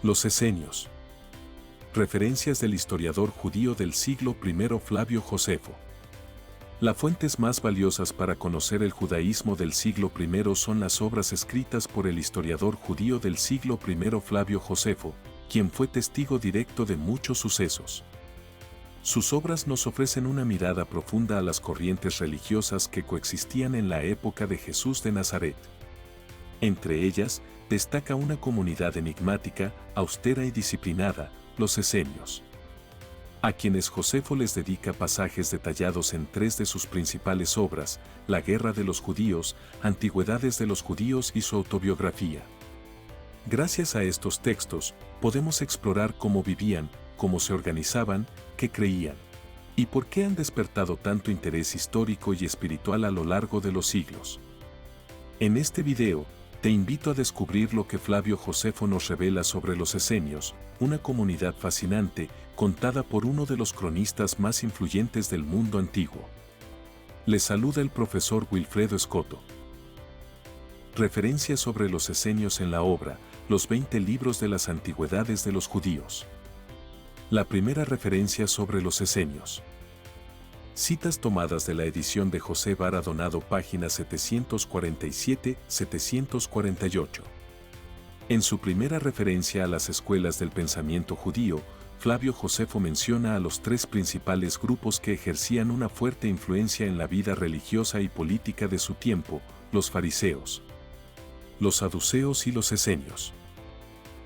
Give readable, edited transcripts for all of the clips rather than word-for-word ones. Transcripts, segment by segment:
Los esenios. Referencias del historiador judío del siglo I Flavio Josefo. Las fuentes más valiosas para conocer el judaísmo del siglo I son las obras escritas por el historiador judío del siglo I Flavio Josefo, quien fue testigo directo de muchos sucesos. Sus obras nos ofrecen una mirada profunda a las corrientes religiosas que coexistían en la época de Jesús de Nazaret. Entre ellas, destaca una comunidad enigmática, austera y disciplinada, los esenios, a quienes Josefo les dedica pasajes detallados en 3 de sus principales obras: La Guerra de los Judíos, Antigüedades de los Judíos y su autobiografía. Gracias a estos textos, podemos explorar cómo vivían, cómo se organizaban, qué creían, y por qué han despertado tanto interés histórico y espiritual a lo largo de los siglos. En este video, te invito a descubrir lo que Flavio Josefo nos revela sobre los esenios, una comunidad fascinante, contada por uno de los cronistas más influyentes del mundo antiguo. Les saluda el profesor Wilfredo Escoto. Referencias sobre los esenios en la obra, los 20 libros de las antigüedades de los judíos. La primera referencia sobre los esenios. Citas tomadas de la edición de José Vara Donado, páginas 747-748. En su primera referencia a las escuelas del pensamiento judío, Flavio Josefo menciona a los 3 principales grupos que ejercían una fuerte influencia en la vida religiosa y política de su tiempo: los fariseos, los saduceos y los esenios.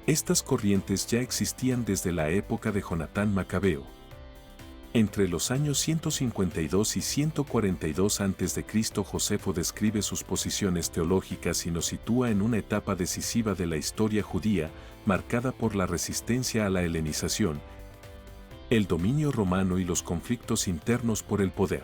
Estas corrientes ya existían desde la época de Jonatán Macabeo. Entre los años 152 y 142 a.C., Josefo describe sus posiciones teológicas y nos sitúa en una etapa decisiva de la historia judía, marcada por la resistencia a la helenización, el dominio romano y los conflictos internos por el poder.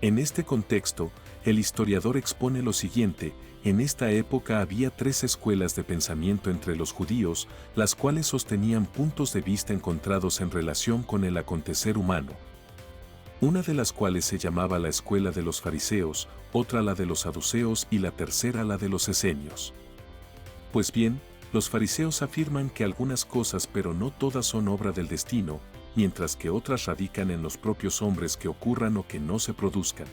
En este contexto, el historiador expone lo siguiente: en esta época había 3 escuelas de pensamiento entre los judíos, las cuales sostenían puntos de vista encontrados en relación con el acontecer humano. Una de las cuales se llamaba la escuela de los fariseos, otra la de los saduceos y la tercera la de los esenios. Pues bien, los fariseos afirman que algunas cosas, pero no todas, son obra del destino, mientras que otras radican en los propios hombres que ocurran o que no se produzcan.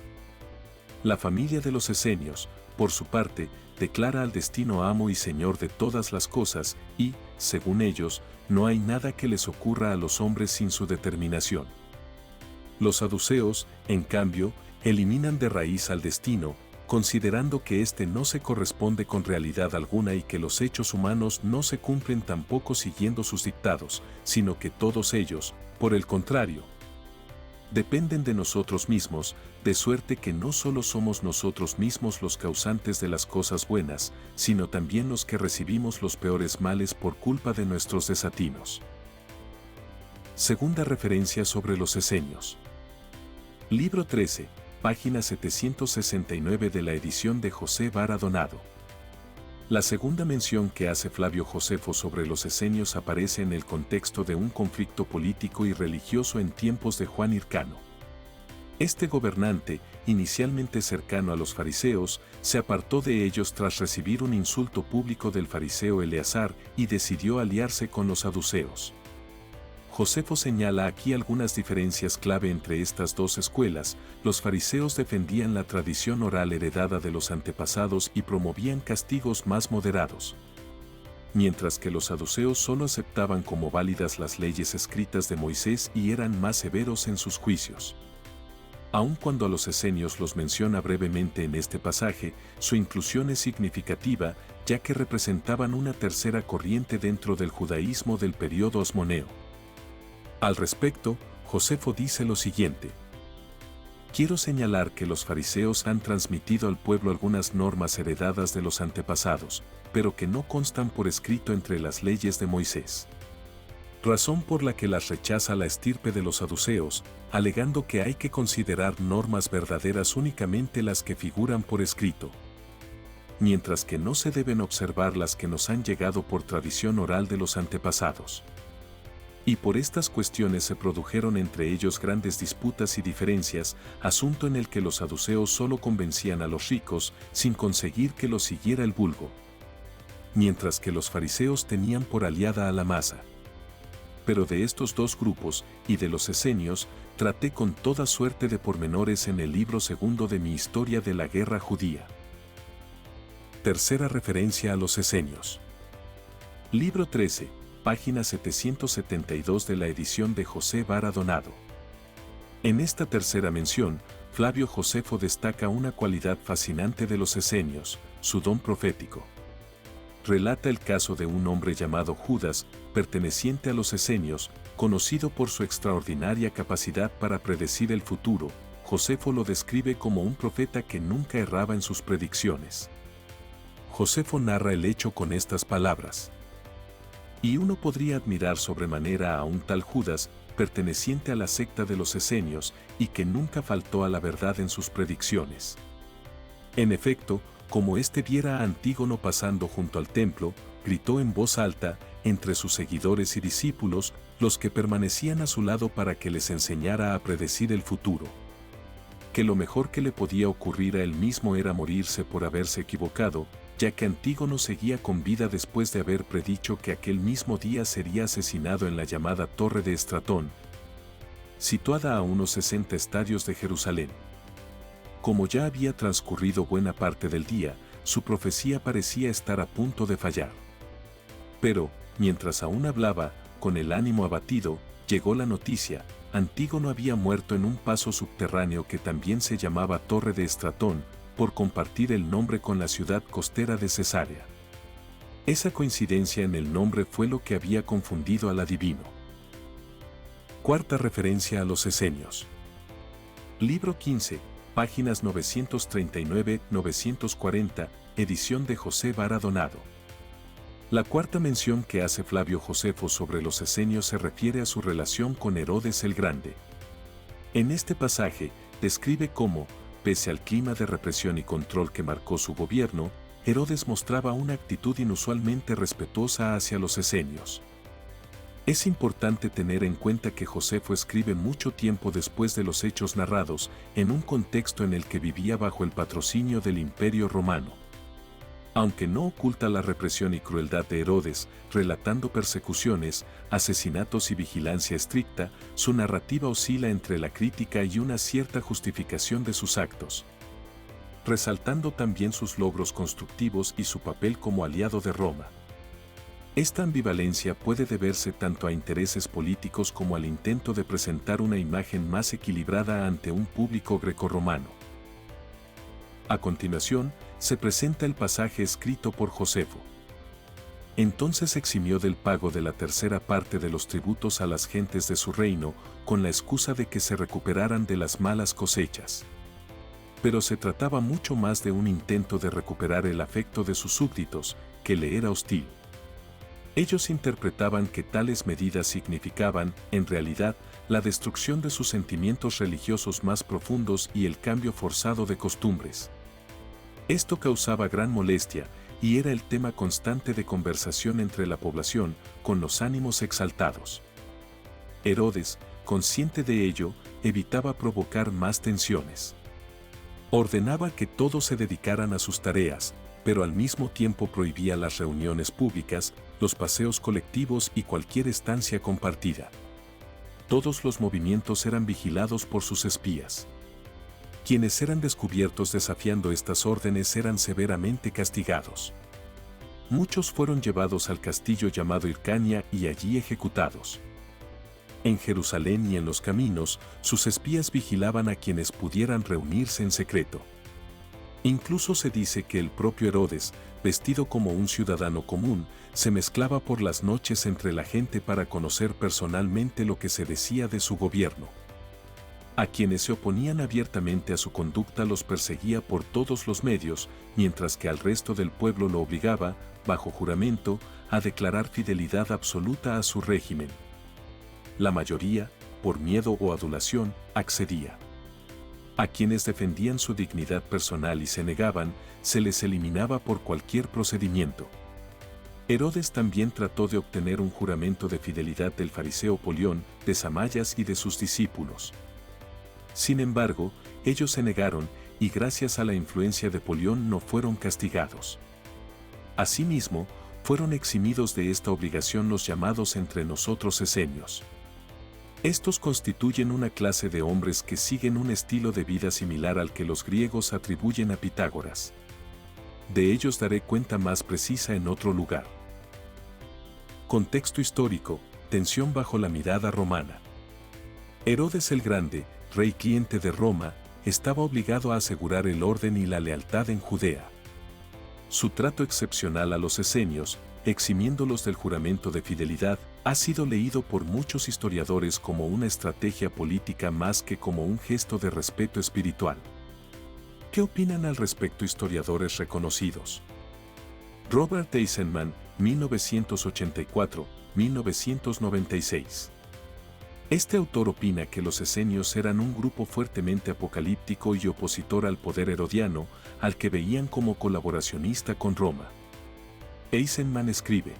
La familia de los esenios, por su parte, declara al destino amo y señor de todas las cosas y, según ellos, no hay nada que les ocurra a los hombres sin su determinación. Los saduceos, en cambio, eliminan de raíz al destino, considerando que éste no se corresponde con realidad alguna y que los hechos humanos no se cumplen tampoco siguiendo sus dictados, sino que todos ellos, por el contrario, dependen de nosotros mismos, de suerte que no solo somos nosotros mismos los causantes de las cosas buenas, sino también los que recibimos los peores males por culpa de nuestros desatinos. Segunda referencia sobre los esenios. Libro 13, página 769 de la edición de José Vara Donado. La segunda mención que hace Flavio Josefo sobre los esenios aparece en el contexto de un conflicto político y religioso en tiempos de Juan Hircano. Este gobernante, inicialmente cercano a los fariseos, se apartó de ellos tras recibir un insulto público del fariseo Eleazar y decidió aliarse con los saduceos. Josefo señala aquí algunas diferencias clave entre estas 2 escuelas. Los fariseos defendían la tradición oral heredada de los antepasados y promovían castigos más moderados, mientras que los saduceos solo aceptaban como válidas las leyes escritas de Moisés y eran más severos en sus juicios. Aun cuando a los esenios los menciona brevemente en este pasaje, su inclusión es significativa, ya que representaban una tercera corriente dentro del judaísmo del período asmoneo. Al respecto, Josefo dice lo siguiente: quiero señalar que los fariseos han transmitido al pueblo algunas normas heredadas de los antepasados, pero que no constan por escrito entre las leyes de Moisés. Razón por la que las rechaza la estirpe de los saduceos, alegando que hay que considerar normas verdaderas únicamente las que figuran por escrito, mientras que no se deben observar las que nos han llegado por tradición oral de los antepasados. Y por estas cuestiones se produjeron entre ellos grandes disputas y diferencias, asunto en el que los saduceos solo convencían a los ricos, sin conseguir que los siguiera el vulgo. mientras que los fariseos tenían por aliada a la masa. Pero de estos dos grupos, y de los esenios, traté con toda suerte de pormenores en el libro segundo de mi historia de la guerra judía. Tercera referencia a los esenios. Libro 13, página 772 de la edición de José Vara Donado. En esta tercera mención, Flavio Josefo destaca una cualidad fascinante de los esenios, su don profético. Relata el caso de un hombre llamado Judas, perteneciente a los esenios, conocido por su extraordinaria capacidad para predecir el futuro. Josefo lo describe como un profeta que nunca erraba en sus predicciones. Josefo narra el hecho con estas palabras. Y uno podría admirar sobremanera a un tal Judas, perteneciente a la secta de los esenios, y que nunca faltó a la verdad en sus predicciones. En efecto, como éste viera a Antígono pasando junto al templo, gritó en voz alta, entre sus seguidores y discípulos, los que permanecían a su lado para que les enseñara a predecir el futuro. Que lo mejor que le podía ocurrir a él mismo era morirse por haberse equivocado, ya que Antígono seguía con vida después de haber predicho que aquel mismo día sería asesinado en la llamada Torre de Estratón, situada a unos 60 estadios de Jerusalén. Como ya había transcurrido buena parte del día, su profecía parecía estar a punto de fallar. Pero, mientras aún hablaba, con el ánimo abatido, llegó la noticia: Antígono había muerto en un paso subterráneo que también se llamaba Torre de Estratón, por compartir el nombre con la ciudad costera de Cesarea. Esa coincidencia en el nombre fue lo que había confundido al adivino. Cuarta referencia a los esenios. Libro 15, páginas 939-940, edición de José Vara Donado. La cuarta mención que hace Flavio Josefo sobre los esenios se refiere a su relación con Herodes el Grande. En este pasaje, describe cómo, pese al clima de represión y control que marcó su gobierno, Herodes mostraba una actitud inusualmente respetuosa hacia los esenios. Es importante tener en cuenta que Josefo escribe mucho tiempo después de los hechos narrados, en un contexto en el que vivía bajo el patrocinio del Imperio Romano. Aunque no oculta la represión y crueldad de Herodes, relatando persecuciones, asesinatos y vigilancia estricta, su narrativa oscila entre la crítica y una cierta justificación de sus actos, resaltando también sus logros constructivos y su papel como aliado de Roma. Esta ambivalencia puede deberse tanto a intereses políticos como al intento de presentar una imagen más equilibrada ante un público grecorromano. A continuación, se presenta el pasaje escrito por Josefo. Entonces eximió del pago de la tercera parte de los tributos a las gentes de su reino, con la excusa de que se recuperaran de las malas cosechas. Pero se trataba mucho más de un intento de recuperar el afecto de sus súbditos, que le era hostil. Ellos interpretaban que tales medidas significaban, en realidad, la destrucción de sus sentimientos religiosos más profundos y el cambio forzado de costumbres. Esto causaba gran molestia, y era el tema constante de conversación entre la población, con los ánimos exaltados. Herodes, consciente de ello, evitaba provocar más tensiones. Ordenaba que todos se dedicaran a sus tareas, pero al mismo tiempo prohibía las reuniones públicas, los paseos colectivos y cualquier estancia compartida. Todos los movimientos eran vigilados por sus espías. Quienes eran descubiertos desafiando estas órdenes eran severamente castigados. Muchos fueron llevados al castillo llamado Hircania y allí ejecutados. En Jerusalén y en los caminos, sus espías vigilaban a quienes pudieran reunirse en secreto. Incluso se dice que el propio Herodes, vestido como un ciudadano común, se mezclaba por las noches entre la gente para conocer personalmente lo que se decía de su gobierno. A quienes se oponían abiertamente a su conducta los perseguía por todos los medios, mientras que al resto del pueblo lo obligaba, bajo juramento, a declarar fidelidad absoluta a su régimen. La mayoría, por miedo o adulación, accedía. A quienes defendían su dignidad personal y se negaban, se les eliminaba por cualquier procedimiento. Herodes también trató de obtener un juramento de fidelidad del fariseo Polión, de Samayas y de sus discípulos. Sin embargo, ellos se negaron, y gracias a la influencia de Polión no fueron castigados. Asimismo, fueron eximidos de esta obligación los llamados entre nosotros esenios. Estos constituyen una clase de hombres que siguen un estilo de vida similar al que los griegos atribuyen a Pitágoras. De ellos daré cuenta más precisa en otro lugar. Contexto histórico: tensión bajo la mirada romana. Herodes el Grande, rey cliente de Roma, estaba obligado a asegurar el orden y la lealtad en Judea. Su trato excepcional a los esenios, eximiéndolos del juramento de fidelidad, ha sido leído por muchos historiadores como una estrategia política más que como un gesto de respeto espiritual. ¿Qué opinan al respecto historiadores reconocidos? Robert Eisenman, 1984-1996. Este autor opina que los esenios eran un grupo fuertemente apocalíptico y opositor al poder herodiano, al que veían como colaboracionista con Roma. Eisenman escribe: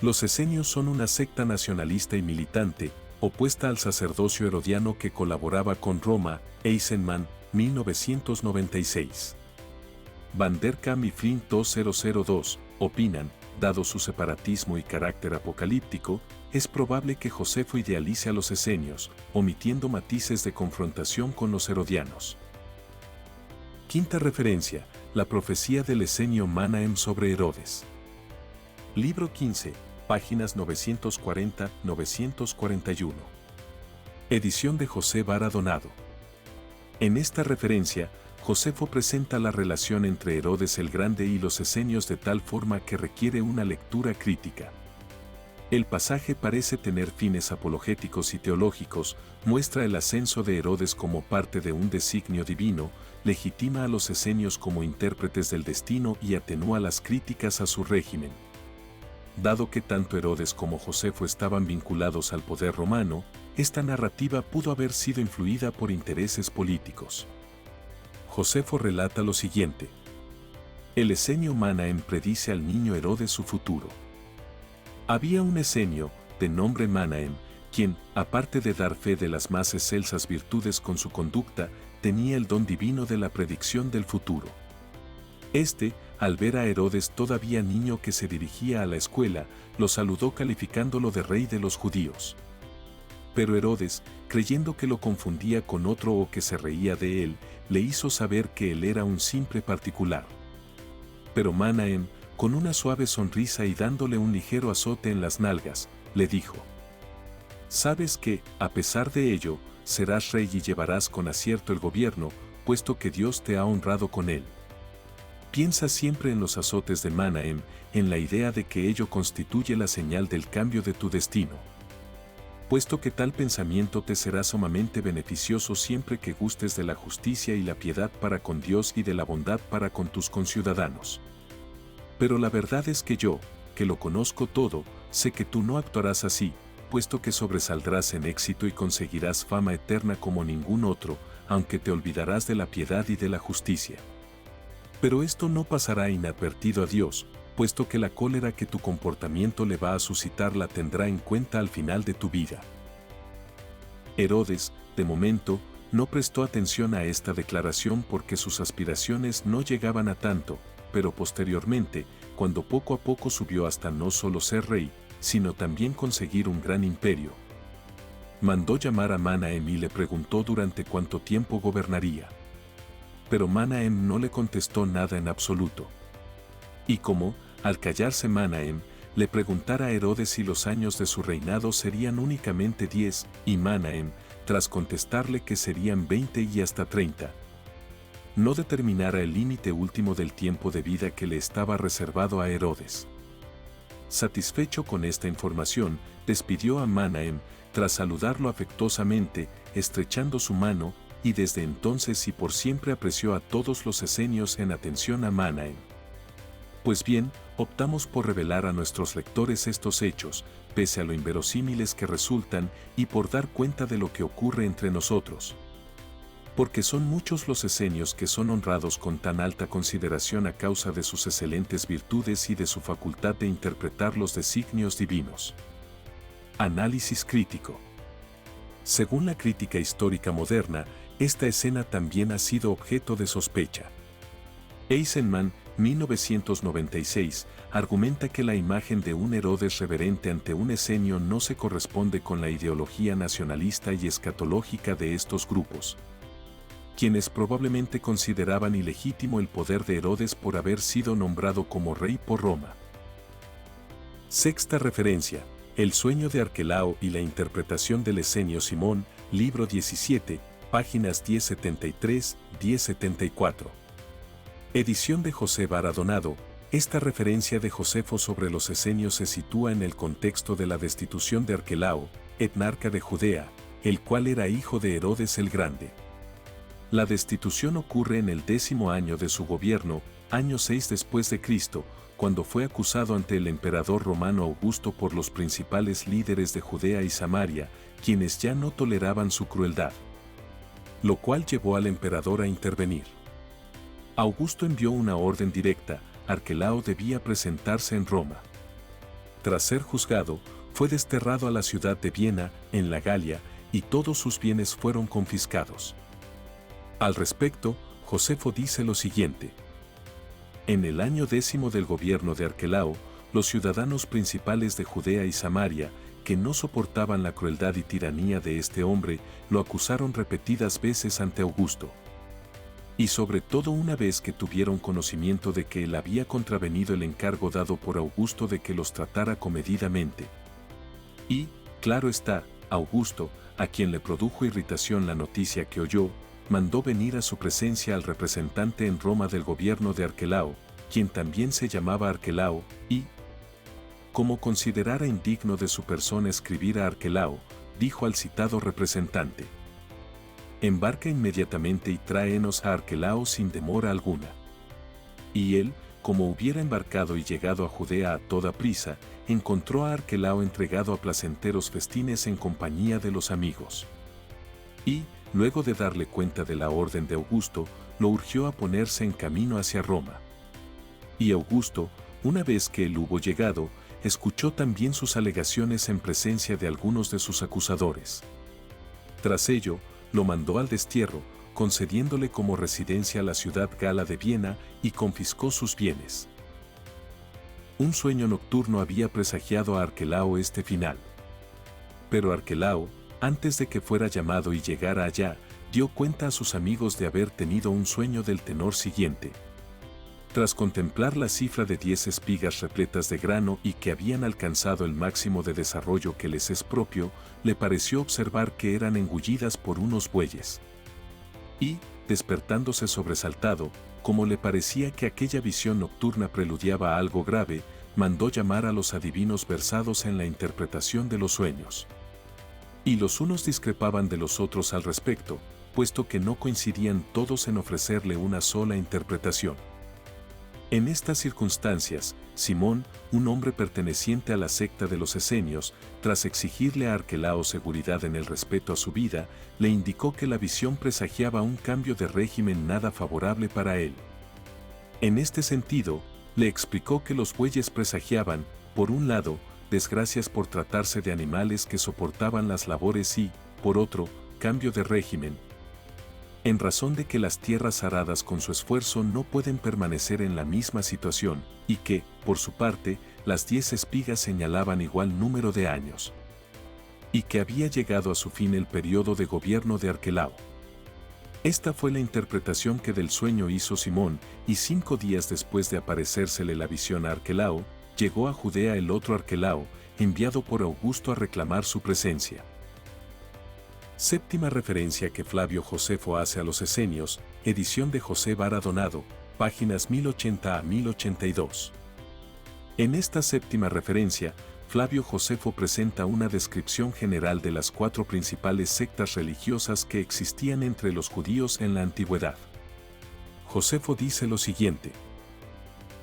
los esenios son una secta nacionalista y militante, opuesta al sacerdocio herodiano que colaboraba con Roma. Eisenman, 1996. Van der Kam y Flint 2002 opinan, dado su separatismo y carácter apocalíptico, es probable que Josefo idealice a los esenios, omitiendo matices de confrontación con los herodianos. Quinta referencia: la profecía del esenio Manahem sobre Herodes. Libro 15, páginas 940-941. Edición de José Vara Donado. En esta referencia, Josefo presenta la relación entre Herodes el Grande y los esenios de tal forma que requiere una lectura crítica. El pasaje parece tener fines apologéticos y teológicos, muestra el ascenso de Herodes como parte de un designio divino, legitima a los esenios como intérpretes del destino y atenúa las críticas a su régimen. Dado que tanto Herodes como Josefo estaban vinculados al poder romano, esta narrativa pudo haber sido influida por intereses políticos. Josefo relata lo siguiente: el esenio Manahem predice al niño Herodes su futuro. Había un esenio, de nombre Manahem, quien, aparte de dar fe de las más excelsas virtudes con su conducta, tenía el don divino de la predicción del futuro. Este, al ver a Herodes todavía niño que se dirigía a la escuela, lo saludó calificándolo de rey de los judíos. Pero Herodes, creyendo que lo confundía con otro o que se reía de él, le hizo saber que él era un simple particular. Pero Manahem, con una suave sonrisa y dándole un ligero azote en las nalgas, le dijo: sabes que, a pesar de ello, serás rey y llevarás con acierto el gobierno, puesto que Dios te ha honrado con él. Piensa siempre en los azotes de Manahem, en la idea de que ello constituye la señal del cambio de tu destino. Puesto que tal pensamiento te será sumamente beneficioso siempre que gustes de la justicia y la piedad para con Dios y de la bondad para con tus conciudadanos. Pero la verdad es que yo, que lo conozco todo, sé que tú no actuarás así, puesto que sobresaldrás en éxito y conseguirás fama eterna como ningún otro, aunque te olvidarás de la piedad y de la justicia. Pero esto no pasará inadvertido a Dios, puesto que la cólera que tu comportamiento le va a suscitar la tendrá en cuenta al final de tu vida. Herodes, de momento, no prestó atención a esta declaración porque sus aspiraciones no llegaban a tanto, pero posteriormente, cuando poco a poco subió hasta no solo ser rey, sino también conseguir un gran imperio, mandó llamar a Manahem y le preguntó durante cuánto tiempo gobernaría. Pero Manahem no le contestó nada en absoluto. Y como, al callarse Manahem, le preguntara a Herodes si los años de su reinado serían únicamente 10, y Manahem, tras contestarle que serían 20 y hasta 30, no determinara el límite último del tiempo de vida que le estaba reservado a Herodes. Satisfecho con esta información, despidió a Manahem, tras saludarlo afectuosamente, estrechando su mano, y desde entonces y por siempre apreció a todos los esenios en atención a Manahem. Pues bien, optamos por revelar a nuestros lectores estos hechos, pese a lo inverosímiles que resultan, y por dar cuenta de lo que ocurre entre nosotros. Porque son muchos los esenios que son honrados con tan alta consideración a causa de sus excelentes virtudes y de su facultad de interpretar los designios divinos. Análisis crítico. Según la crítica histórica moderna, esta escena también ha sido objeto de sospecha. Eisenman, 1996, argumenta que la imagen de un Herodes reverente ante un esenio no se corresponde con la ideología nacionalista y escatológica de estos grupos, quienes probablemente consideraban ilegítimo el poder de Herodes por haber sido nombrado como rey por Roma. Sexta referencia: El sueño de Arquelao y la interpretación del esenio Simón, libro 17, páginas 1073-1074. Edición de José Vara Donado. Esta referencia de Josefo sobre los esenios se sitúa en el contexto de la destitución de Arquelao, etnarca de Judea, el cual era hijo de Herodes el Grande. La destitución ocurre en el 10º año de su gobierno, año 6 después de Cristo, cuando fue acusado ante el emperador romano Augusto por los principales líderes de Judea y Samaria, quienes ya no toleraban su crueldad, lo cual llevó al emperador a intervenir. Augusto envió una orden directa: Arquelao debía presentarse en Roma. Tras ser juzgado, fue desterrado a la ciudad de Viena, en la Galia, y todos sus bienes fueron confiscados. Al respecto, Josefo dice lo siguiente: en el año 10 del gobierno de Arquelao, los ciudadanos principales de Judea y Samaria, que no soportaban la crueldad y tiranía de este hombre, lo acusaron repetidas veces ante Augusto. Y sobre todo una vez que tuvieron conocimiento de que él había contravenido el encargo dado por Augusto de que los tratara comedidamente. Y, claro está, Augusto, a quien le produjo irritación la noticia que oyó, mandó venir a su presencia al representante en Roma del gobierno de Arquelao, quien también se llamaba Arquelao, y, como considerara indigno de su persona escribir a Arquelao, dijo al citado representante: embarca inmediatamente y tráenos a Arquelao sin demora alguna. Y él, como hubiera embarcado y llegado a Judea a toda prisa, encontró a Arquelao entregado a placenteros festines en compañía de los amigos. Y, luego de darle cuenta de la orden de Augusto, lo urgió a ponerse en camino hacia Roma. Y Augusto, una vez que él hubo llegado, escuchó también sus alegaciones en presencia de algunos de sus acusadores. Tras ello, lo mandó al destierro, concediéndole como residencia la ciudad gala de Viena y confiscó sus bienes. Un sueño nocturno había presagiado a Arquelao este final. Pero Arquelao, antes de que fuera llamado y llegara allá, dio cuenta a sus amigos de haber tenido un sueño del tenor siguiente. Tras contemplar la cifra de 10 espigas repletas de grano y que habían alcanzado el máximo de desarrollo que les es propio, le pareció observar que eran engullidas por unos bueyes. Y, despertándose sobresaltado, como le parecía que aquella visión nocturna preludiaba a algo grave, mandó llamar a los adivinos versados en la interpretación de los sueños. Y los unos discrepaban de los otros al respecto, puesto que no coincidían todos en ofrecerle una sola interpretación. En estas circunstancias, Simón, un hombre perteneciente a la secta de los esenios, tras exigirle a Arquelao seguridad en el respeto a su vida, le indicó que la visión presagiaba un cambio de régimen nada favorable para él. En este sentido, le explicó que los bueyes presagiaban, por un lado, desgracias por tratarse de animales que soportaban las labores y, por otro, cambio de régimen, en razón de que las tierras aradas con su esfuerzo no pueden permanecer en la misma situación, y que, por su parte, las 10 espigas señalaban igual número de años. Y que había llegado a su fin el periodo de gobierno de Arquelao. Esta fue la interpretación que del sueño hizo Simón, y 5 días después de aparecérsele la visión a Arquelao, llegó a Judea el otro Arquelao, enviado por Augusto a reclamar su presencia. Séptima referencia que Flavio Josefo hace a los esenios, edición de José Vara Donado, páginas 1080 a 1082. En esta séptima referencia, Flavio Josefo presenta una descripción general de las 4 principales sectas religiosas que existían entre los judíos en la antigüedad. Josefo dice lo siguiente: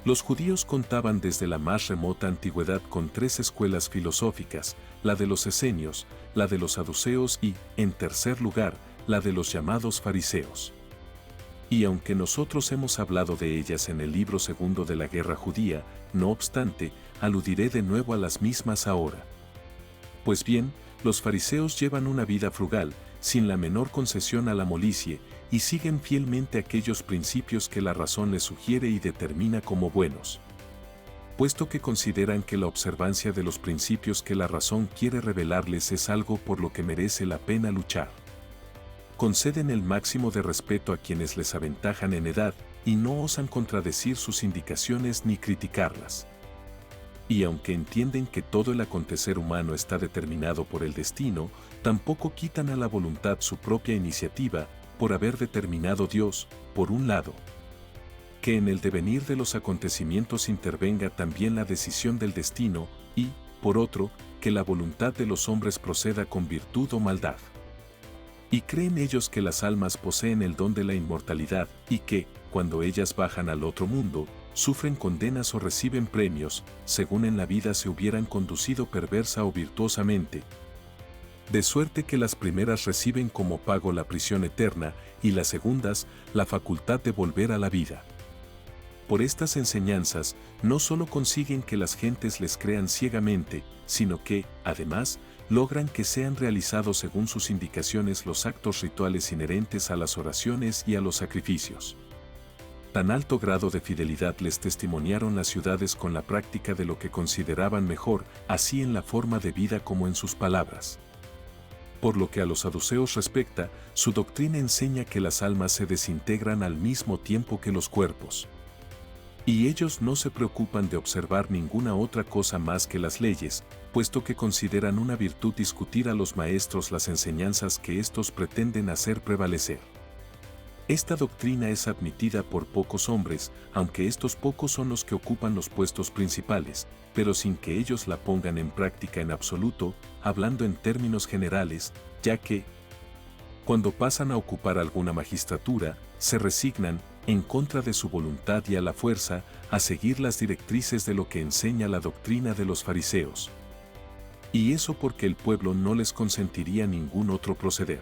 los judíos contaban desde la más remota antigüedad con 3 escuelas filosóficas, la de los esenios, la de los saduceos y, en tercer lugar, la de los llamados fariseos. Y aunque nosotros hemos hablado de ellas en el libro segundo de la Guerra Judía, no obstante, aludiré de nuevo a las mismas ahora. Pues bien, los fariseos llevan una vida frugal, sin la menor concesión a la molicie, y siguen fielmente aquellos principios que la razón les sugiere y determina como buenos. Puesto que consideran que la observancia de los principios que la razón quiere revelarles es algo por lo que merece la pena luchar. Conceden el máximo de respeto a quienes les aventajan en edad y no osan contradecir sus indicaciones ni criticarlas. Y aunque entienden que todo el acontecer humano está determinado por el destino, tampoco quitan a la voluntad su propia iniciativa, por haber determinado Dios, por un lado, que en el devenir de los acontecimientos intervenga también la decisión del destino, y, por otro, que la voluntad de los hombres proceda con virtud o maldad. Y creen ellos que las almas poseen el don de la inmortalidad, y que, cuando ellas bajan al otro mundo, sufren condenas o reciben premios, según en la vida se hubieran conducido perversa o virtuosamente. De suerte que las primeras reciben como pago la prisión eterna, y las segundas, la facultad de volver a la vida. Por estas enseñanzas, no solo consiguen que las gentes les crean ciegamente, sino que, además, logran que sean realizados según sus indicaciones los actos rituales inherentes a las oraciones y a los sacrificios. Tan alto grado de fidelidad les testimoniaron las ciudades con la práctica de lo que consideraban mejor, así en la forma de vida como en sus palabras. Por lo que a los saduceos respecta, su doctrina enseña que las almas se desintegran al mismo tiempo que los cuerpos. Y ellos no se preocupan de observar ninguna otra cosa más que las leyes, puesto que consideran una virtud discutir a los maestros las enseñanzas que éstos pretenden hacer prevalecer. Esta doctrina es admitida por pocos hombres, aunque estos pocos son los que ocupan los puestos principales, pero sin que ellos la pongan en práctica en absoluto, hablando en términos generales, ya que, cuando pasan a ocupar alguna magistratura, se resignan, en contra de su voluntad y a la fuerza, a seguir las directrices de lo que enseña la doctrina de los fariseos. Y eso porque el pueblo no les consentiría ningún otro proceder.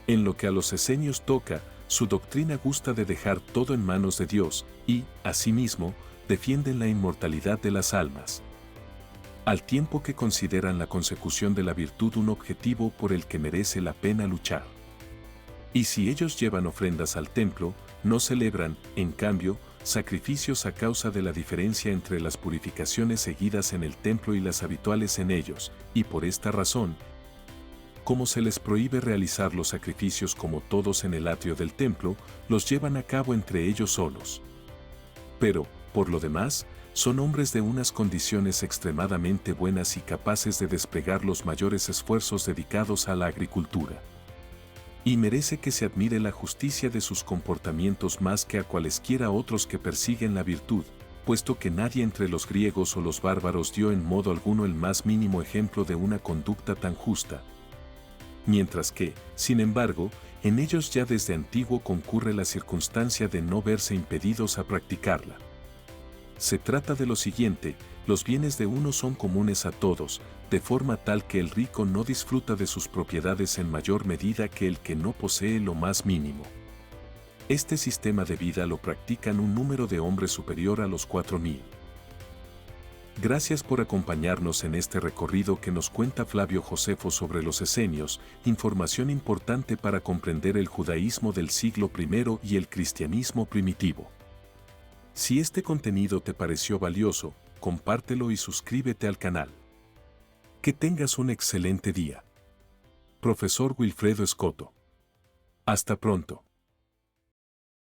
En lo que a los esenios toca, su doctrina gusta de dejar todo en manos de Dios, y, asimismo, defienden la inmortalidad de las almas. Al tiempo que consideran la consecución de la virtud un objetivo por el que merece la pena luchar. Y si ellos llevan ofrendas al templo, no celebran, en cambio, sacrificios a causa de la diferencia entre las purificaciones seguidas en el templo y las habituales en ellos, y por esta razón, como se les prohíbe realizar los sacrificios como todos en el atrio del templo, los llevan a cabo entre ellos solos. Pero, por lo demás, son hombres de unas condiciones extremadamente buenas y capaces de desplegar los mayores esfuerzos dedicados a la agricultura. Y merece que se admire la justicia de sus comportamientos más que a cualesquiera otros que persiguen la virtud, puesto que nadie entre los griegos o los bárbaros dio en modo alguno el más mínimo ejemplo de una conducta tan justa. Mientras que, sin embargo, en ellos ya desde antiguo concurre la circunstancia de no verse impedidos a practicarla. Se trata de lo siguiente: los bienes de uno son comunes a todos, de forma tal que el rico no disfruta de sus propiedades en mayor medida que el que no posee lo más mínimo. Este sistema de vida lo practican un número de hombres superior a los 4000. Gracias por acompañarnos en este recorrido que nos cuenta Flavio Josefo sobre los esenios, información importante para comprender el judaísmo del siglo I y el cristianismo primitivo. Si este contenido te pareció valioso, compártelo y suscríbete al canal. Que tengas un excelente día. Profesor Wilfredo Escoto. Hasta pronto.